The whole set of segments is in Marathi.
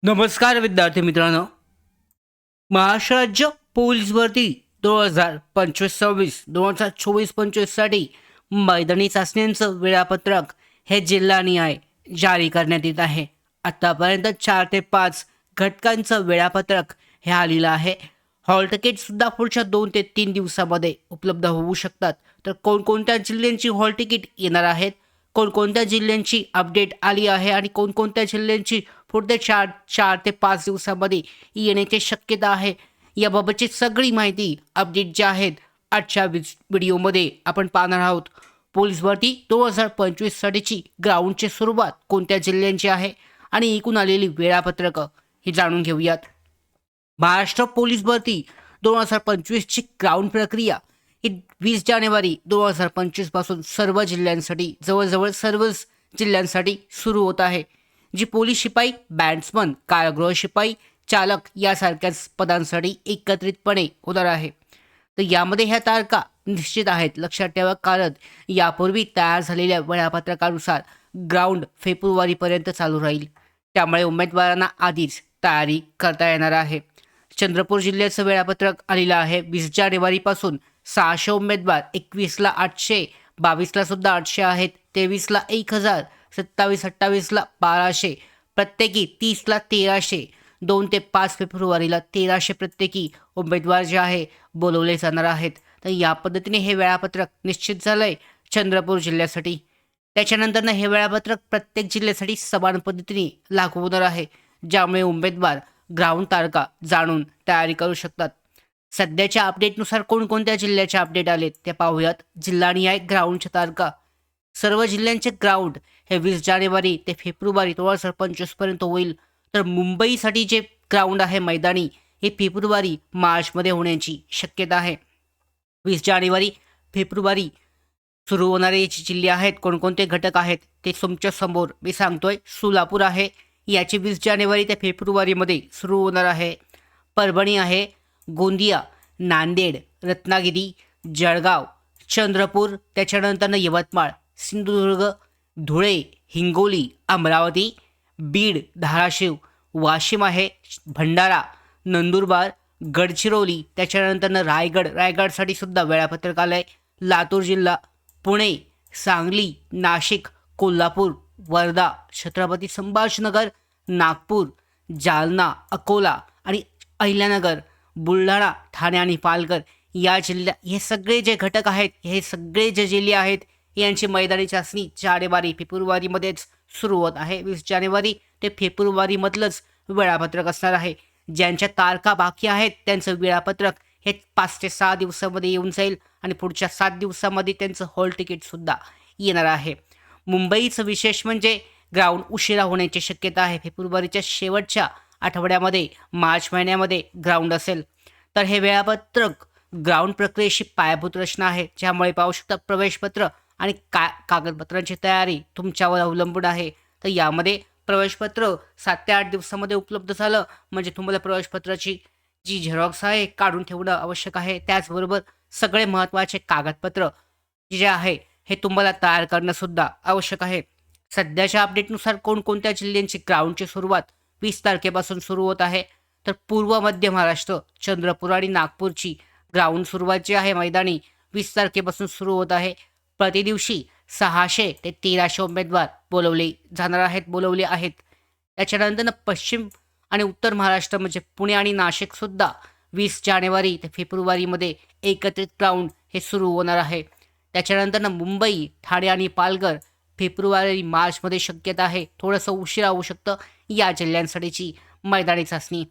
नमस्कार विद्यार्थी मित्रांनो. महाराष्ट्र राज्य पोलीस भरती 2025-26 2024-25साठी मैदानी चाचण्यांचं वेळापत्रक हे जिल्हानिहाय जारी करण्यात येत आहे. आतापर्यंत 4 ते 5 घटकांचं वेळापत्रक हे आलेलं आहे. हॉल तिकीटसुद्धा पुढच्या 2 ते 3 दिवसामध्ये उपलब्ध होऊ शकतात. तर कोणकोणत्या जिल्ह्यांची हॉल तिकीट येणार आहेत, कोणकोणत्या जिल्ह्यांची अपडेट आली आहे आणि कोणकोणत्या जिल्ह्यांची पुढच्या 4 ते 5 दिवसामध्ये येण्याची शक्यता आहे, याबाबतची सगळी माहिती अपडेट ज्या आहेत आजच्या व्हिडिओमध्ये आपण पाहणार आहोत. पोलीस भरती 2025साठीची ग्राउंडची सुरुवात कोणत्या जिल्ह्यांची आहे आणि एकूण आलेली वेळापत्रकं हे जाणून घेऊयात. महाराष्ट्र पोलीस भरती 2025ची ग्राउंड प्रक्रिया ही 20 जानेवारी 2025 पासून सर्व जिल्ह्यांसाठी जवळजवळ सर्वच जिल्ह्यांसाठी सुरू होत आहे. जी पोलीस शिपाई, बॅट्समन, कारागृह शिपाई, चालक यासारख्याच पदांसाठी एकत्रितपणे होणार आहे. तर यामध्ये ह्या तारखा निश्चित आहेत, लक्षात ठेवा, कारण यापूर्वी तयार झालेल्या वेळापत्रकानुसार ग्राउंड फेब्रुवारीपर्यंत चालू राहील. त्यामुळे उमेदवारांना आधीच तयारी करता येणार आहे. चंद्रपूर जिल्ह्याचं वेळापत्रक आलेलं आहे. 20 जानेवारीपासून 600 उमेदवार, 21ला 800, 22ला सुद्धा 800 आहेत, 23ला 1000, 27-28ला 1200, प्रत्येकी 30ला 1300, 2 ते 5 फेब्रुवारीला 1300 प्रत्येकी उमेदवार जे आहे बोलवले जाणार आहेत. तर या पद्धतीने हे वेळापत्रक निश्चित झालं आहे चंद्रपूर जिल्ह्यासाठी. त्याच्यानंतरनं हे वेळापत्रक प्रत्येक जिल्ह्यासाठी समान पद्धतीने लागू होणार आहे, ज्यामुळे उमेदवार ग्राउंड तारखा जाणून तयारी करू शकतात. सध्याच्या अपडेटनुसार कोणकोणत्या जिल्ह्याचे अपडेट आलेत ते पाहूयात. जिल्हानिहाय ग्राउंडच्या तारखा. सर्व जिल्ह्यांचे ग्राउंड हे 20 जानेवारी ते फेब्रुवारी 2025 पर्यंत होईल. तर मुंबईसाठी जे ग्राउंड आहे मैदानी, हे फेब्रुवारी मार्चमध्ये होण्याची शक्यता आहे. 20 जानेवारी फेब्रुवारी सुरू होणारे जे जिल्हे आहेत, कोणकोणते घटक आहेत ते तुमच्या समोर मी सांगतोय. सोलापूर आहे, याची 20 जानेवारी ते फेब्रुवारीमध्ये सुरू होणार आहे. परभणी आहे, गोंदिया, नांदेड, रत्नागिरी, जळगाव, चंद्रपूर, त्याच्यानंतरनं यवतमाळ, सिंधुदुर्ग, धुळे, हिंगोली, अमरावती, बीड, धाराशिव, वाशिम आहे, भंडारा, नंदुरबार, गडचिरोली, त्याच्यानंतरनं रायगडसाठी सुद्धा वेळापत्रक आलं आहे. लातूर जिल्हा, पुणे, सांगली, नाशिक, कोल्हापूर, वर्धा, छत्रपती संभाजीनगर, नागपूर, जालना, अकोला आणि अहिल्यानगर, बुलढाणा, ठाणे आणि पालघर या जिल्ह्या, हे सगळे जे घटक आहेत, हे सगळे जे जिल्हे आहेत यांची मैदानी चाचणी जानेवारी फेब्रुवारीमध्येच सुरू होत आहे. 20 जानेवारी ते फेब्रुवारीमधलंच वेळापत्रक असणार आहे. ज्यांच्या तारखा बाकी आहेत त्यांचं वेळापत्रक हे 5 ते 6 दिवसामध्ये येऊन जाईल आणि पुढच्या 7 दिवसामध्ये त्यांचं हॉल तिकीटसुद्धा येणार आहे. मुंबईचं विशेष म्हणजे ग्राउंड उशिरा होण्याची शक्यता आहे. फेब्रुवारीच्या शेवटच्या आठवड्यामध्ये मार्च महिन्यामध्ये ग्राउंड असेल. तर हे वेळापत्रक ग्राउंड प्रक्रियेशी पायाभूत रचना आहे, ज्यामुळे पाहू शकता प्रवेशपत्र आणि कागदपत्रांची तयारी तुमच्यावर अवलंबून आहे. तर यामध्ये प्रवेशपत्र 7 ते 8 दिवसामध्ये उपलब्ध झालं म्हणजे तुम्हाला प्रवेशपत्राची जी झेरॉक्स आहे काढून ठेवणं आवश्यक आहे. त्याचबरोबर सगळे महत्त्वाचे कागदपत्र जे आहे हे तुम्हाला तयार करणंसुद्धा आवश्यक आहे. सध्याच्या अपडेटनुसार कोणकोणत्या जिल्ह्यांची ग्राउंडची सुरुवात 20 तारखेपासून सुरू होत आहे. तर पूर्व मध्य महाराष्ट्र, चंद्रपूर आणि नागपूरची ग्राउंड सुरुवात जी आहे मैदानी 20 तारखेपासून सुरू होत आहे. प्रतिदिवशी 600 ते 1300 उमेदवार बोलवले आहेत. त्याच्यानंतर पश्चिम आणि उत्तर महाराष्ट्र म्हणजे पुणे आणि नाशिकसुद्धा 20 जानेवारी ते फेब्रुवारीमध्ये एकत्रित ग्राउंड हे सुरू होणार आहे. त्याच्यानंतर मुंबई, ठाणे आणि पालघर फेब्रुवारी मार्चमध्ये शक्यता आहे. थोडंसं उशिरा होऊ शकतं या जिल्ह्यांसाठीची मैदानी चाचणी.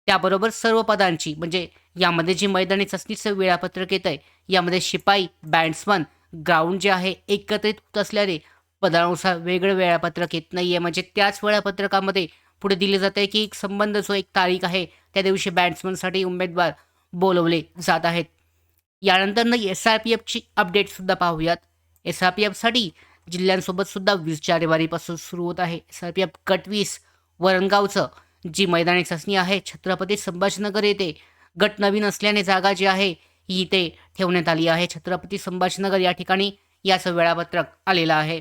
त्याबरोबर सर्व पदांची म्हणजे यामध्ये जी मैदानी चाचणीचं वेळापत्रक येतं आहे, यामध्ये शिपाई, बॅट्समन, ग्राउंड जे आहे एकत्रित होत असल्याने पदानुसार वेगळं वेळापत्रक येत नाही आहे. म्हणजे त्याच वेळापत्रकामध्ये पुढे दिले जाते की एक संबंध जो एक तारीख आहे त्या दिवशी बॅट्समनसाठी उमेदवार बोलवले जात आहेत. यानंतरनं SRPFची अपडेटसुद्धा पाहूयात. SRPFसाठी जिल्ह्यांसोबत सुद्धा 20 जानेवारीपासून सुरू होत आहे. SRPF गट 20 वरणगावचं जी मैदानी चाचणी आहे छत्रपती संभाजीनगर येथे. गट नवीन असल्याने जागा जी आहे ही इथे ठेवण्यात आली आहे. छत्रपती संभाजीनगर या ठिकाणी याचं वेळापत्रक आलेलं आहे.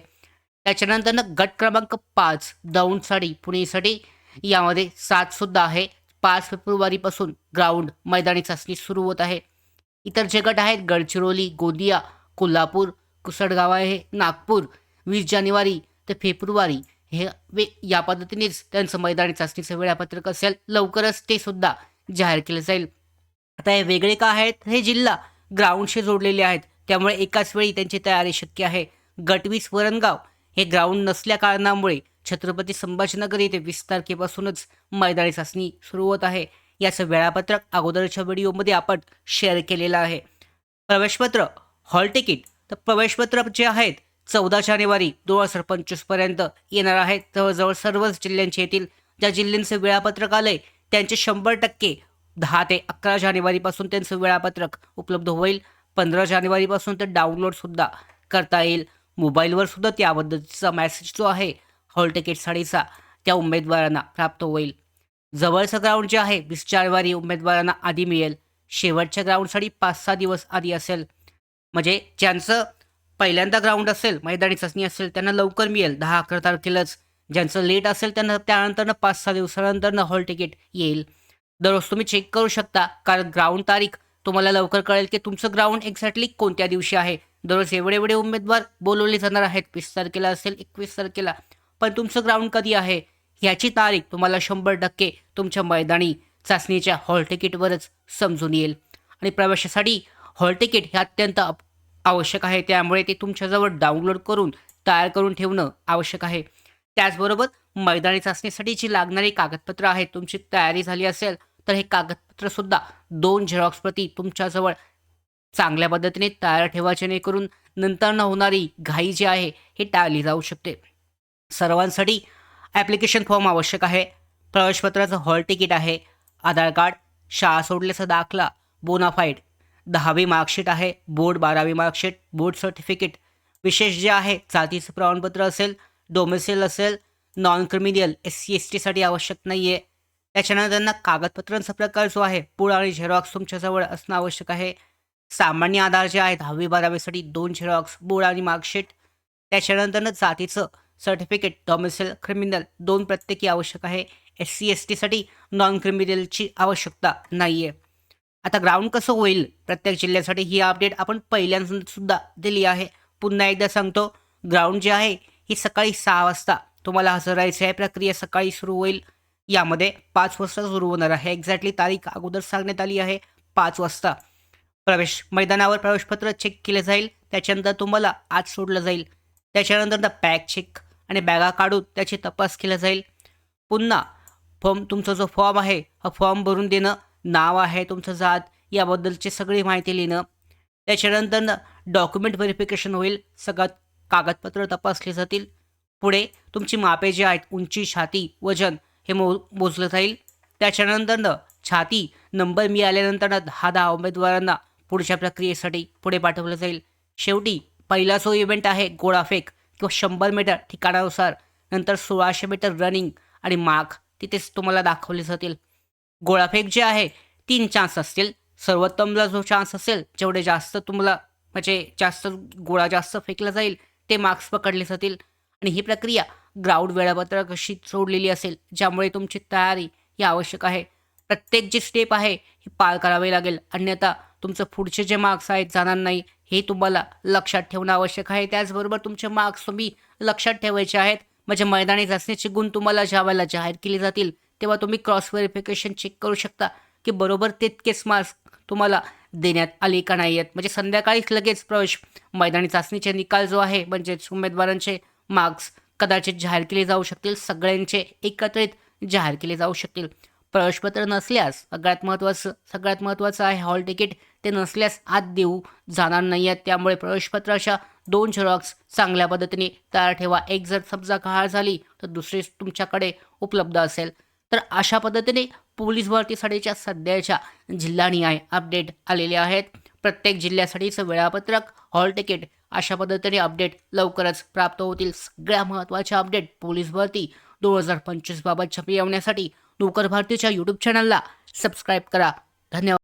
त्याच्यानंतरनं गट क्रमांक 5 दौंडसाठी पुणेसाठी यामध्ये 7 सुद्धा आहे. 5 फेब्रुवारीपासून ग्राउंड मैदानी चाचणी सुरू होत आहे. इतर जे गट आहेत गडचिरोली, गोंदिया, कोल्हापूर, कुसडगाव आहे, नागपूर 20 जानेवारी ते फेब्रुवारी या पद्धतीनेच त्यांचं मैदानी चाचणीचं वेळापत्रक असेल. लवकरच ते सुद्धा जाहीर केलं जाईल. आता हे वेगळे का आहेत? हे जिल्हा ग्राउंडशी जोडलेले आहेत, त्यामुळे एकाच वेळी त्यांची तयारी शक्य आहे. गट 20 वरणगाव हे ग्राउंड नसल्या कारणामुळे छत्रपती संभाजीनगर येथे 20 तारखेपासूनच मैदानी चाचणी सुरू होत आहे. याचं वेळापत्रक अगोदरच्या व्हिडिओमध्ये आपण शेअर केलेलं आहे. प्रवेशपत्र, हॉल तिकीट. तर प्रवेशपत्र जे आहेत 14 जानेवारी 2025 पर्यंत येणार आहेत. जवळजवळ सर्वच जिल्ह्यांचे येतील. ज्या जिल्ह्यांचं वेळापत्रक आलंय त्यांचे 100% 10 ते 11 जानेवारीपासून त्यांचं वेळापत्रक उपलब्ध होईल. 15 जानेवारीपासून ते डाउनलोडसुद्धा करता येईल. मोबाईलवर सुद्धा त्याबद्दलचा मेसेज जो आहे हॉल तिकीटसाठीचा त्या उमेदवारांना प्राप्त होईल. जवळचं ग्राउंड जे आहे 20 जानेवारी उमेदवारांना आधी मिळेल. शेवटच्या ग्राउंडसाठी 5-6 दिवस आधी असेल. म्हणजे ज्यांचं पहिल्यांदा ग्राउंड असेल, मैदानी चाचणी असेल त्यांना लवकर मिळेल 10-11 तारखेलाच. ज्यांचं लेट असेल त्यांना त्यानंतरनं 5-6 दिवसानंतरनं हॉल तिकीट येईल. दररोज तुम्ही चेक करू शकता, कारण ग्राउंड तारीख तुम्हाला लवकर कळेल की तुमचं ग्राउंड एक्झॅक्टली कोणत्या दिवशी आहे. दररोज एवढे उमेदवार बोलवले जाणार आहेत. 20 तारखेला असेल, 21 तारखेला. पण तुमचं ग्राउंड कधी आहे ह्याची तारीख तुम्हाला 100% तुमच्या मैदानी चाचणीच्या हॉल तिकीटवरच समजून येईल. आणि प्रवेशासाठी हॉल तिकीट हे अत्यंत आवश्यक आहे, त्यामुळे ते तुमच्याजवळ डाउनलोड करून तयार करून ठेवणं आवश्यक आहे. त्याचबरोबर मैदानी चाचणीसाठी जी लागणारी कागदपत्रं आहेत, तुमची तयारी झाली असेल तर हे कागदपत्रंसुद्धा 2 झेरॉक्स प्रती तुमच्याजवळ चांगल्या पद्धतीने तयार ठेवा, जेणेकरून नंतर न होणारी घाई जी आहे ही टाळली जाऊ शकते. सर्वांसाठी ॲप्लिकेशन फॉर्म आवश्यक आहे. प्रवेशपत्राचं हॉल तिकीट आहे, आधार कार्ड, शाळा सोडल्याचा दाखला, बोनाफाईड, 10वी मार्कशीट आहे, बोर्ड 12वी मार्कशीट, बोर्ड सर्टिफिकेट, विशेष जे आहे जातीचं प्रमाणपत्र असेल, डोमेसिल असेल, नॉन क्रिमिनल SC STसाठी आवश्यक नाही आहे. त्याच्यानंतर त्यांना कागदपत्रांचा प्रकार जो आहे पूर्ण आणि झेरॉक्स तुमच्याजवळ असणं आवश्यक आहे. सामान्य आधार जे आहे 10वी-12वीसाठी 2 झेरॉक्स, बोर्ड आणि मार्कशीट. त्याच्यानंतरनं जातीचं सर्टिफिकेट, डोमेसिल, क्रिमिनल 2 प्रत्येकी आवश्यक आहे. SC STसाठी नॉन क्रिमिनलची आवश्यकता नाही आहे. आता ग्राउंड कसं होईल प्रत्येक जिल्ह्यासाठी ही अपडेट आपण पहिल्यांदासुद्धा दिली आहे. पुन्हा एकदा सांगतो, ग्राउंड जे आहे ही सकाळी 6 वाजता तुम्हाला हजर राहायचं आहे. प्रक्रिया सकाळी सुरू होईल. यामध्ये 5 वाजता सुरू होणार आहे. एक्झॅक्टली तारीख अगोदर सांगण्यात आली आहे 5 वाजता. मैदानावर प्रवेशपत्र चेक केलं जाईल. त्याच्यानंतर तुम्हाला आत सोडलं जाईल. त्याच्यानंतर बॅग चेक आणि बॅगा काढून त्याची तपास केला जाईल. पुन्हा तुमचा जो फॉर्म आहे हा फॉर्म भरून देणं, नाव आहे तुमचं, जात याबद्दलची सगळी माहिती लिहिणं. त्याच्यानंतर डॉक्युमेंट व्हेरिफिकेशन होईल. सगळ्यात कागदपत्र तपासली जातील. पुढे तुमची मापे जी आहेत, उंची, छाती, वजन हे मोजलं जाईल. त्याच्यानंतर छाती नंबर मिळाल्यानंतर 10 उमेदवारांना पुढच्या प्रक्रियेसाठी पुढे पाठवलं जाईल. शेवटी पहिला जो इव्हेंट आहे गोळाफेक किंवा 100 मीटर ठिकाणानुसार, नंतर 1600 मीटर रनिंग आणि मार्क तिथेच तुम्हाला दाखवले जातील. गोळाफेक जे आहे 3 चान्स असतील. सर्वोत्तमला जो चान्स असेल, जेवढे जास्त तुम्हाला म्हणजे जास्त गोळा जास्त फेकला जाईल ते मार्क्स पकडले जातील. आणि ही प्रक्रिया ग्राउंड वेळापत्रकाशी जोडलेली असेल, ज्यामुळे तुमची तयारी ही आवश्यक आहे. प्रत्येक जी स्टेप आहे ही पार करावी लागेल, अन्यथा तुमचं पुढचे जे मार्क्स आहेत जाणार नाही. हे तुम्हाला लक्षात ठेवणं आवश्यक आहे. त्याचबरोबर तुमचे मार्क्स तुम्ही लक्षात ठेवायचे आहेत. म्हणजे मैदानी चाचणीचे गुण तुम्हाला ज्या वेळेला जाहीर केले जातील तेव्हा तुम्ही क्रॉस व्हेरिफिकेशन चेक करू शकता की बरोबर तितकेच मार्क्स तुम्हाला देण्यात आले का नाही आहेत. म्हणजे संध्याकाळीच लगेच मैदानी चाचणीचे निकाल जो आहे म्हणजेच उमेदवारांचे मार्क्स कदाचित जाहीर केले जाऊ शकतील. सगळ्यांचे एकत्रित जाहीर केले जाऊ शकतील. प्रवेशपत्र नसल्यास सगळ्यात महत्त्वाचं आहे हॉल तिकीट. ते नसल्यास आत देऊ जाणार नाही आहेत. त्यामुळे प्रवेशपत्राच्या 2 झेरॉक्स चांगल्या पद्धतीने तयार ठेवा. एक जर समजा गहाळ झाली तर दुसरी तुमच्याकडे उपलब्ध असेल. तर अशा पद्धतीने पोलीस भरतीसाठीच्या सध्याच्या जिल्हानिहाय अपडेट आलेले आहेत. प्रत्येक जिल्ह्यासाठीचं वेळापत्रक, हॉल तिकीट अशा पद्धतीने अपडेट लवकरच प्राप्त होतील. सगळ्या महत्त्वाच्या अपडेट पोलीस भरती 2025 बाबतच्या मिळवण्यासाठी नोकर भारतीच्या यूट्यूब चॅनलला सबस्क्राईब करा. धन्यवाद.